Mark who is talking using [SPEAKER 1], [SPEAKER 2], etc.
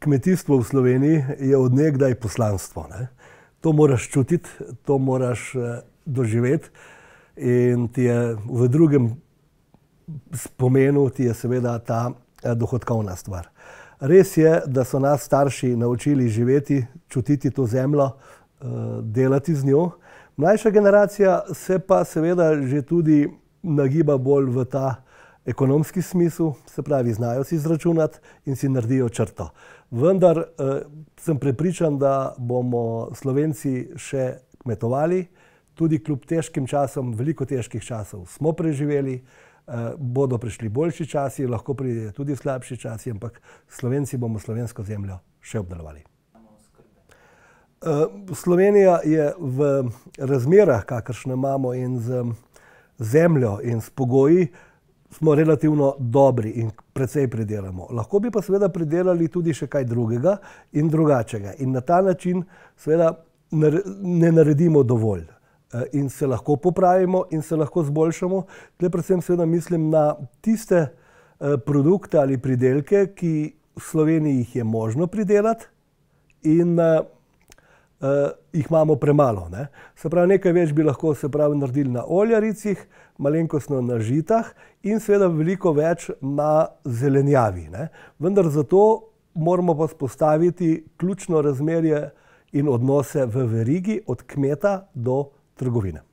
[SPEAKER 1] kmetijstvo v Sloveniji je od nekdaj poslanstvo, ne. To moraš čutiti, to moraš doživeti in ti je v drugem spomenu ti je seveda ta dohodkovna stvar. Res je, da so nas starši naučili živeti, čutiti to zemljo, delati z njo. Mlajša generacija se pa seveda že tudi nagiba bolj v ta ekonomski smisel, se pravi, znajo si izračunati in si naredijo črto. Vendar sem prepričan, da bomo Slovenci še kmetovali, tudi kljub težkim časom, veliko težkih časov smo preživeli, bodo prišli boljši časi, lahko pridejo tudi slabši časi, ampak Slovenci bomo slovensko zemljo še obdelovali. Slovenija je v razmerah, kakršne imamo, in z zemljo in s pogoji, smo relativno dobri in precej pridelamo. Lahko bi pa seveda pridelali tudi še kaj drugega in drugačnega. In na ta način seveda ne naredimo dovolj. In se lahko popravimo in se lahko zboljšamo. Tukaj predvsem seveda mislim na tiste produkte ali pridelke, ki v Sloveniji jih je možno pridelati in jih imamo premalo, ne. Se pravi, nekaj več bi lahko naredili na oljaricih, malenkostno na žitah in seveda veliko več na zelenjavi, ne. Vendar zato moramo pa vzpostaviti ključno razmerje in odnose v verigi od kmeta do trgovine.